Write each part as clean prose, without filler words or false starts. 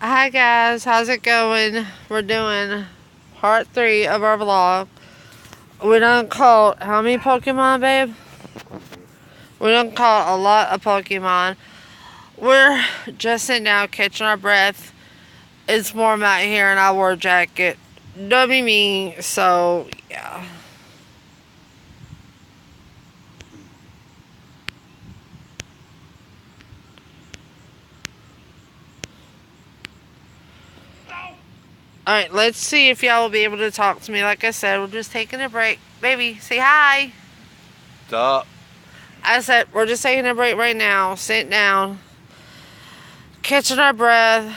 Hi guys, how's it going? We're doing part 3 of our vlog. We done caught how many Pokemon, babe? We done caught a lot of Pokemon. We're just sitting down catching our breath. It's warm out here and I wore a jacket. Don't be mean, so yeah. Alright, let's see if y'all will be able to talk to me. Like I said, we're just taking a break. Baby, say hi. What's up? I said, we're just taking a break right now. Sitting down. Catching our breath.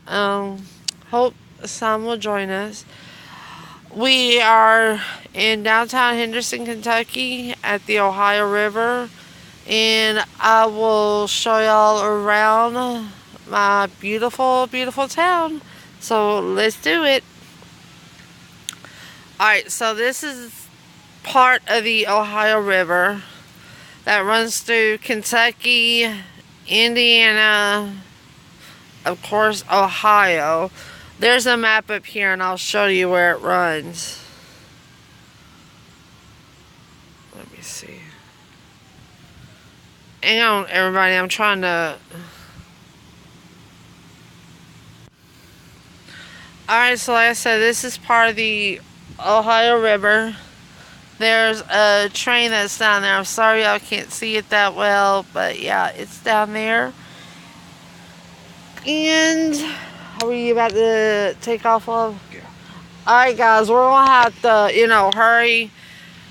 Hope some will join us. We are in downtown Henderson, Kentucky at the Ohio River. And I will show y'all around my beautiful, beautiful town. So let's do it. Alright, so this is part of the Ohio River that runs through Kentucky, Indiana, of course, Ohio. There's a map up here and I'll show you where it runs. Let me see. Hang on, everybody. I'm trying to... Alright, so like I said, this is part of the Ohio River. There's a train that's down there. I'm sorry y'all can't see it that well, but yeah, it's down there. And are we about to take off of? Yeah. Alright guys, we're gonna have to, hurry,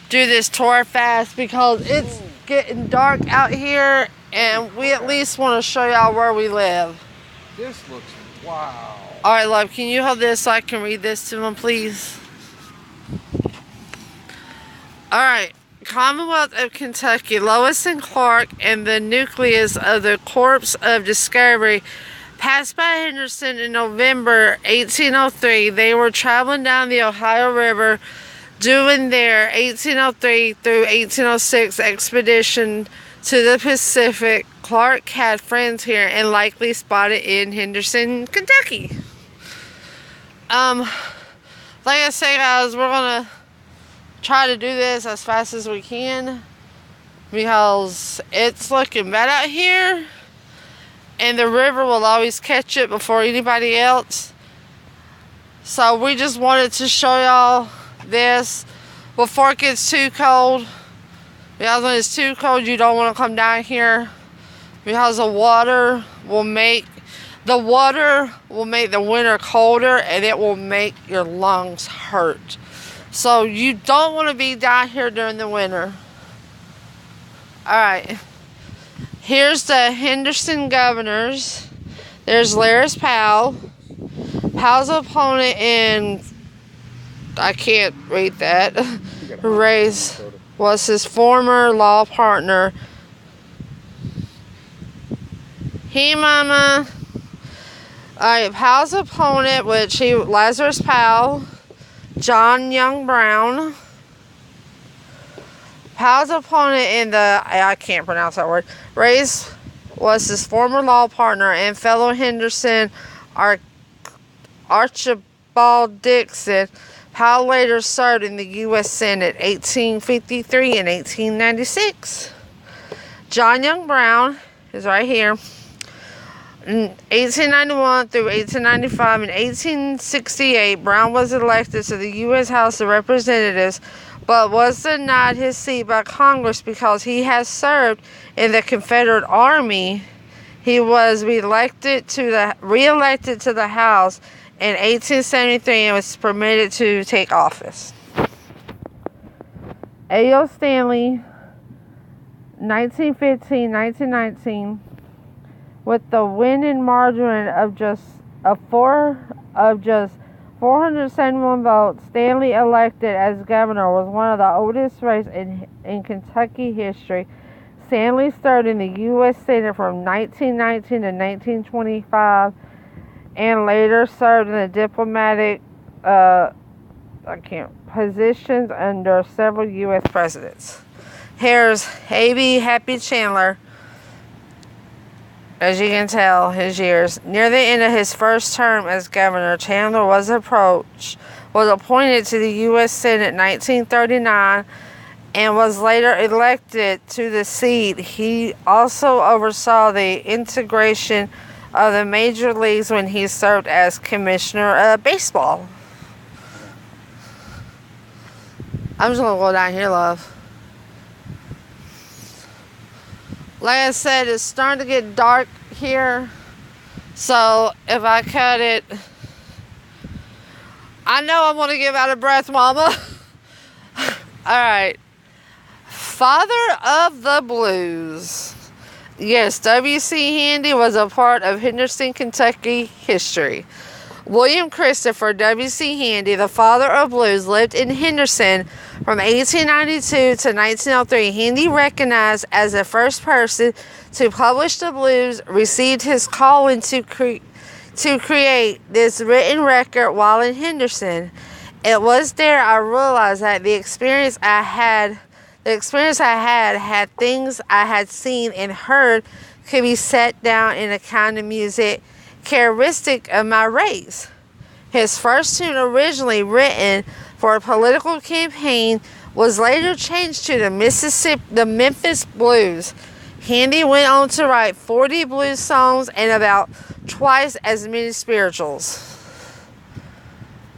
do this tour fast because it's getting dark out here and we at least want to show y'all where we live. This looks wow. Alright, love, can you hold this so I can read this to them, please? Alright, Commonwealth of Kentucky, Lewis and Clark, and the nucleus of the Corps of Discovery passed by Henderson in November 1803. They were traveling down the Ohio River doing their 1803 through 1806 expedition to the Pacific. Clark had friends here and likely spotted in Henderson, Kentucky. Like I say, guys, we're gonna try to do this as fast as we can because it's looking bad out here and the river will always catch it before anybody else. So we just wanted to show y'all this before it gets too cold, because when it's too cold you don't want to come down here because the water will make the winter colder and it will make your lungs hurt. So you don't want to be down here during the winter. Alright. Here's the Henderson Governors. There's Laris Powell. Powell's opponent in... I can't read that. Race was his former law partner. Hey, Mama. Alright, Powell's opponent, Lazarus Powell. John Young Brown. Powell's opponent in the, I can't pronounce that word, race was his former law partner and fellow Henderson Archibald Dixon. Powell later served in the U.S. Senate 1853 and 1896. John Young Brown is right here. In 1891 through 1895 and 1868, Brown was elected to the U.S. House of Representatives, but was denied his seat by Congress because he has served in the Confederate Army. He was reelected to the House in 1873 and was permitted to take office. A.O. Stanley, 1915-1919. With the winning margin of just 471 votes, Stanley elected as governor was one of the oldest races in Kentucky history. Stanley served in the U.S. Senate from 1919 to 1925 and later served in the diplomatic positions under several U.S. presidents. Here's A.B. Happy Chandler. as you can tell, his years. Near the end of his first term as governor, Chandler was appointed to the U.S. Senate in 1939 and was later elected to the seat. He also oversaw the integration of the major leagues when he served as commissioner of baseball. I'm just going to go down here, love. Like I said, it's starting to get dark here. So if I cut it, I know I'm going to give out of breath, Mama. Alright. Father of the Blues. Yes, W.C. Handy was a part of Henderson, Kentucky history. William Christopher W.C. Handy, the father of blues, lived in Henderson from 1892 to 1903. Handy, recognized as the first person to publish the blues, received his calling to create this written record while in Henderson. It was there I realized that the experience I had things I had seen and heard could be set down in a kind of music characteristic of my race. His first tune, originally written for a political campaign, was later changed to the Memphis Blues. Handy went on to write 40 blues songs and about twice as many spirituals.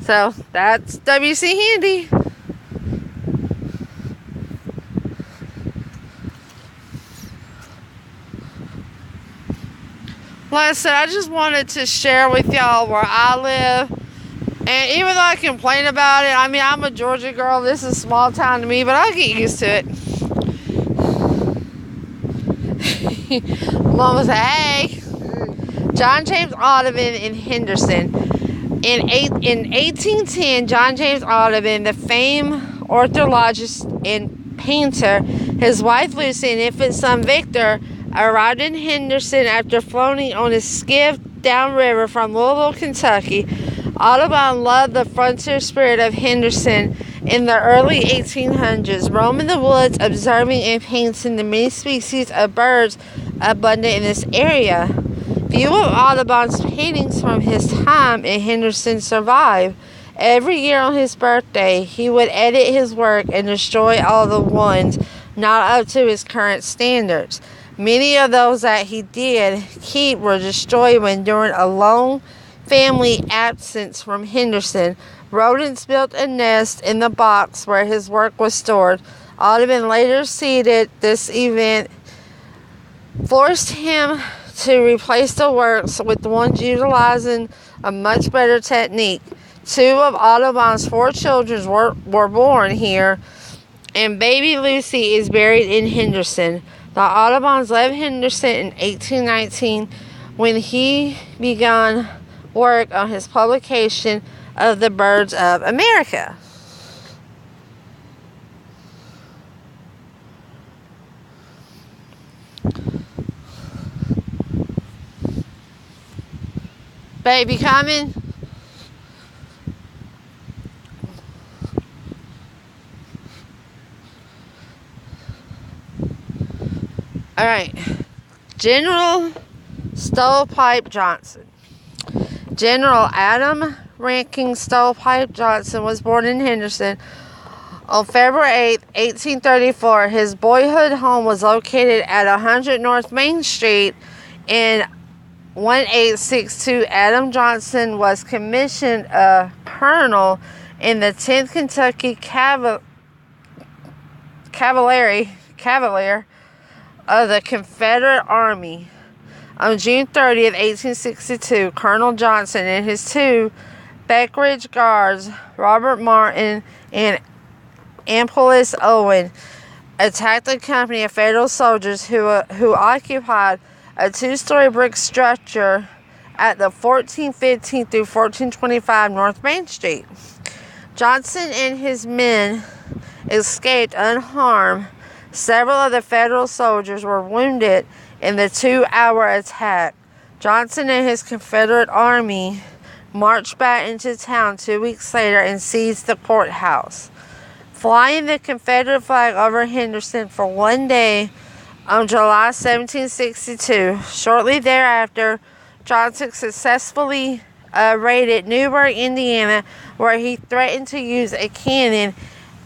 So that's W.C. Handy. Like I said, I just wanted to share with y'all where I live. And even though I complain about it, I mean, I'm a Georgia girl. This is a small town to me, but I'll get used to it. Mom was like, hey. John James Audubon in Henderson. In 1810, John James Audubon, the famed ornithologist and painter, his wife Lucy, and infant son Victor, arrived in Henderson after floating on a skiff downriver from Louisville, Kentucky. Audubon loved the frontier spirit of Henderson in the early 1800s, roaming the woods, observing and painting the many species of birds abundant in this area. Few of Audubon's paintings from his time in Henderson survive. Every year on his birthday, he would edit his work and destroy all the ones not up to his current standards. Many of those that he did keep were destroyed when, during a long family absence from Henderson, rodents built a nest in the box where his work was stored. Audubon later cited this event forced him to replace the works with ones utilizing a much better technique. 2 of Audubon's 4 children were born here, and baby Lucy is buried in Henderson. The Audubons left Henderson in 1819 when he began work on his publication of The Birds of America. Baby coming? Alright. General Stovepipe Johnson. General Adam Rankin Stovepipe Johnson was born in Henderson on February 8, 1834. His boyhood home was located at 100 North Main Street in 1862. Adam Johnson was commissioned a colonel in the 10th Kentucky Cavalier of the Confederate Army. On June 30th, 1862, Colonel Johnson and his 2 Breckinridge Guards, Robert Martin and Amplius Owen, attacked a company of Federal soldiers who occupied a 2-story brick structure at the 1415 through 1425 North Main Street. Johnson and his men escaped unharmed. Several of the Federal soldiers were wounded in the 2-hour attack. Johnson and his Confederate army marched back into town 2 weeks later and seized the courthouse. Flying the Confederate flag over Henderson for one day, on July 1762. Shortly thereafter, Johnson successfully raided Newburgh, Indiana, where he threatened to use a cannon,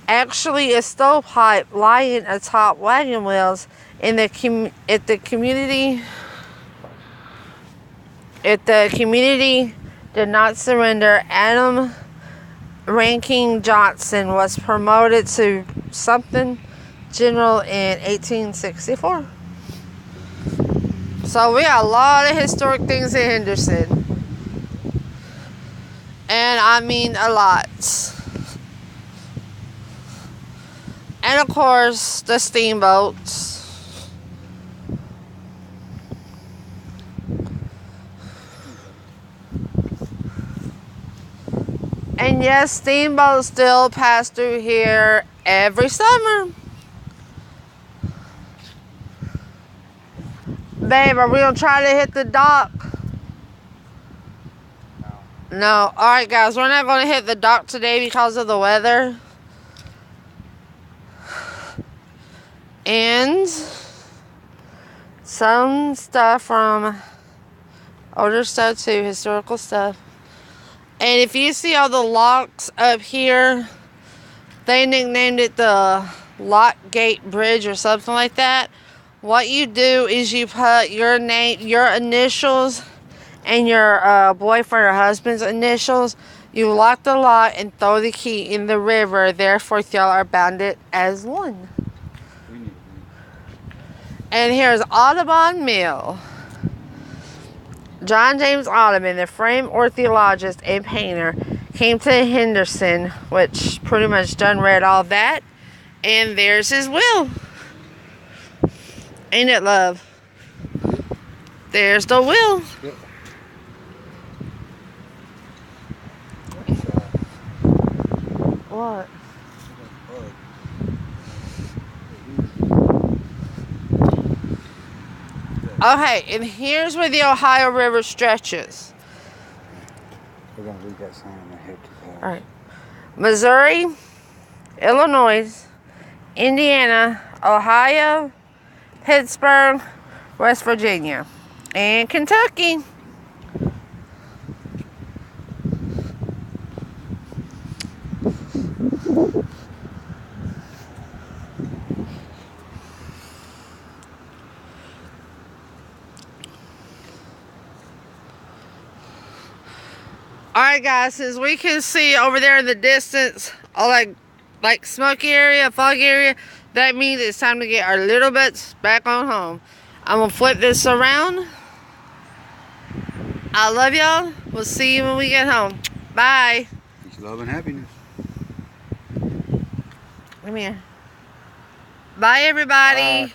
actually a stovepipe lying atop wagon wheels, at the community. If the community did not surrender, Adam Rankin Johnson was promoted to something general in 1864. So we got a lot of historic things in Henderson. And I mean a lot. And of course, the steamboats. And yes, steamboats still pass through here every summer. Babe, are we gonna try to hit the dock? No. Alright guys, we're not gonna hit the dock today because of the weather. And some stuff from older stuff too, historical stuff. And if you see all the locks up here, they nicknamed it the Lock Gate Bridge or something like that. What you do is you put your name, your initials, and your boyfriend or husband's initials. You lock the lock and throw the key in the river. Therefore, y'all are bounded as one. And here's Audubon Mill. John James Audubon, the frame ornithologist and painter, came to Henderson, which pretty much done read all that. And there's his will. Ain't it, love? There's the will. Yep. What? Okay, and here's where the Ohio River stretches. We're going to leave that sign on the head too far. All right. Missouri, Illinois, Indiana, Ohio, Pittsburgh, West Virginia, and Kentucky. Alright guys, as we can see over there in the distance, all like smoky area, fog area, that means it's time to get our little butts back on home. I'm going to flip this around. I love y'all. We'll see you when we get home. Bye. Peace, love, and happiness. Come here. Bye everybody. Bye.